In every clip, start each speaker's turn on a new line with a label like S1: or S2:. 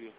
S1: 鱼。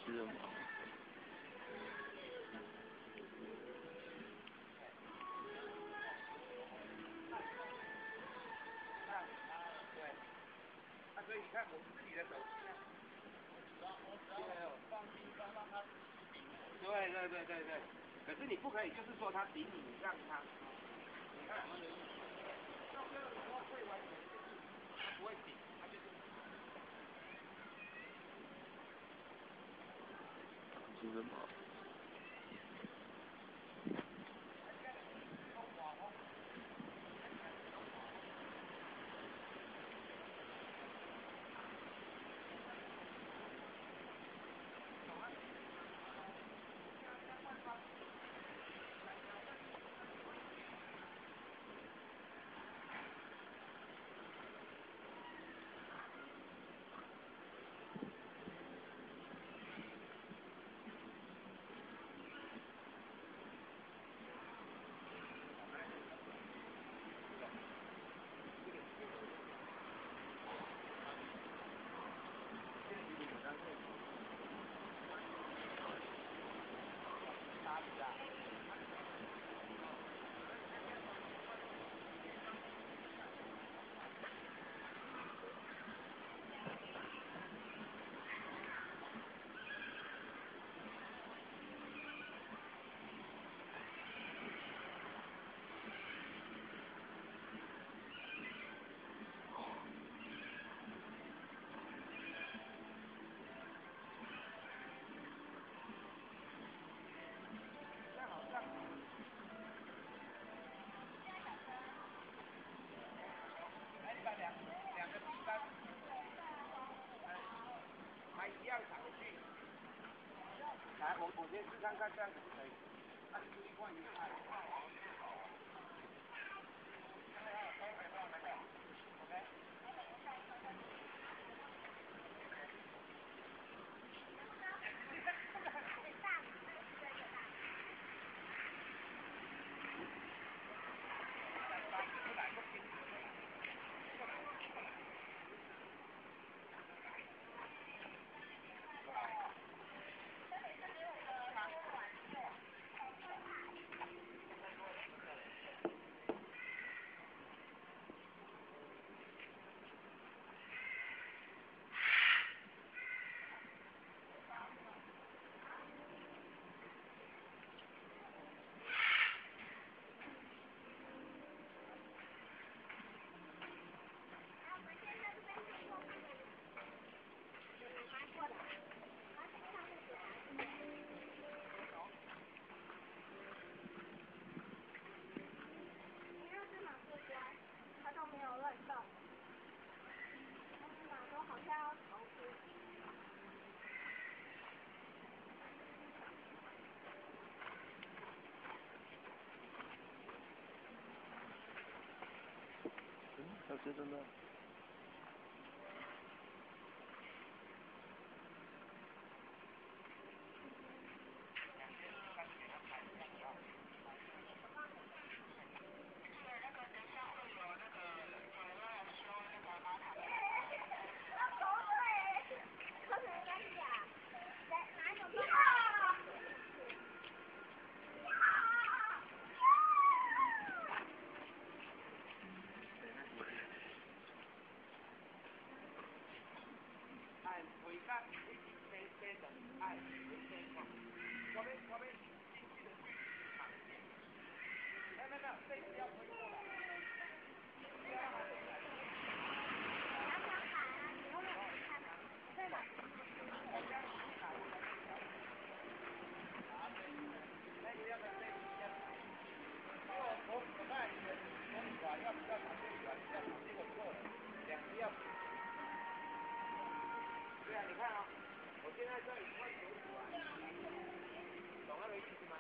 S2: 是吗？
S3: 所以你看，我们自己的手机呢，放心装让它顶。对。可是你不可以，就是说它顶你，让它，你看，到这个时候会完全就是它不会顶，它就是。
S2: 是什么？
S3: 我先试看看这样子可以。按出一罐一块。
S2: 小学生呢？
S3: 对啊，你看啊，我现在这1块95啊，懂那个意思吗？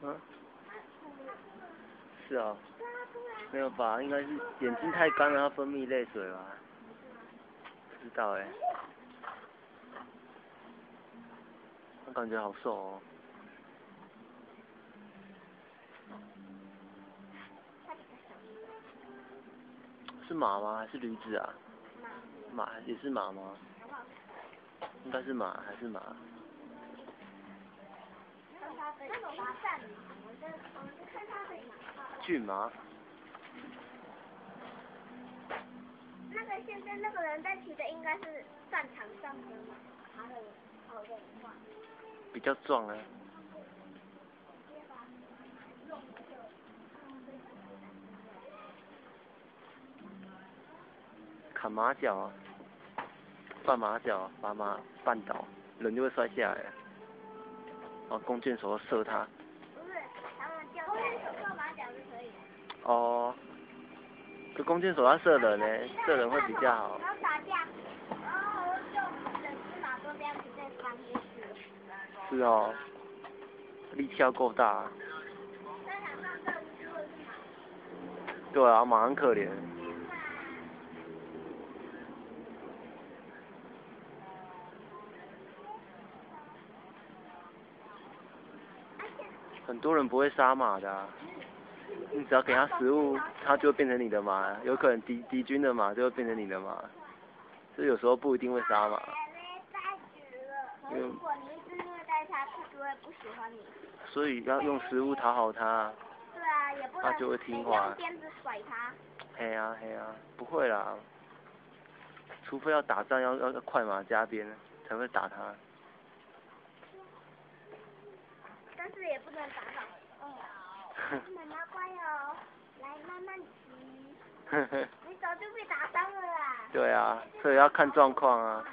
S2: 嗯？是啊、没有吧？应该是眼睛太干了，它分泌泪水吧？不知道哎、我感觉好瘦哦。是马吗？还是驴子啊？马也是马吗？应该是马还是马？骏马？
S1: 那个现在那个人在骑的应该是战场上的马，他的跑得很快。
S2: 比较壮啊。砍马脚啊，绊马脚，把马绊倒，人就会摔下来了。然后弓箭手要射他。
S1: 不是，他们叫弓箭手射马脚就可以了。
S2: 哦。这弓箭手要射人呢，射人会比较好。
S1: 然后打架，然后就整只马都这样子在翻过去。
S2: 是哦，力气要够大。
S1: 战场上这无辜的是马。
S2: 对啊，马很可怜。很多人不会杀马的啊，你只要给它食物，它就会变成你的马。有可能敌军的马就会变成你的马，所以有时候不一定会杀马。
S1: 如果你一直虐待它，它就会不喜欢你。
S2: 所以要用食物讨好它。
S1: 对啊，也不能
S2: 它就会听话。
S1: 用鞭子甩它。
S2: 嘿啊嘿啊，不会啦，除非要打仗要快马加鞭才会打它。
S1: 但是也不能打扰。妈妈乖哦，来慢慢骑。你早就被打伤了啦。
S2: 对啊，所以要看状况啊。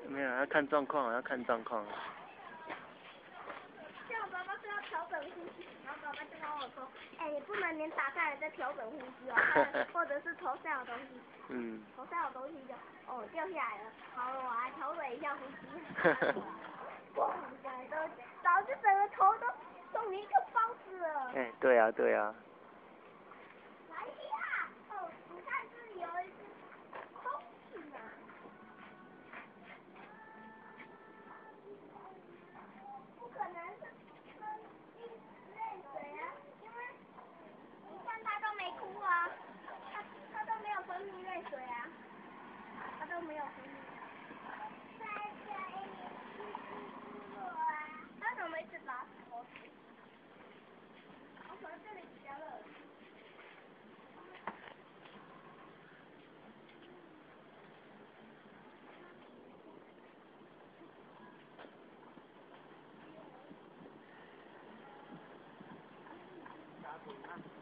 S2: 没有，要看状况，要看状况。
S1: 像我爸爸说要调整呼吸，然后爸爸就跟我说，哎，你不能连打开来再调整呼吸哦，或者是头上有东西。头上有东西就掉下来了，好了，我来调整一下呼吸。哇，早就整个头都送你一个包子了。
S2: 哎，对啊对啊。
S1: 来呀！你看这里有一只东西呢。不可能是分泌泪水啊，因为你看他都没哭啊，他都没有分泌泪水啊，他都没有分泌。他怎么一直拉口水？我可能这里比较热。
S3: 打滚啊！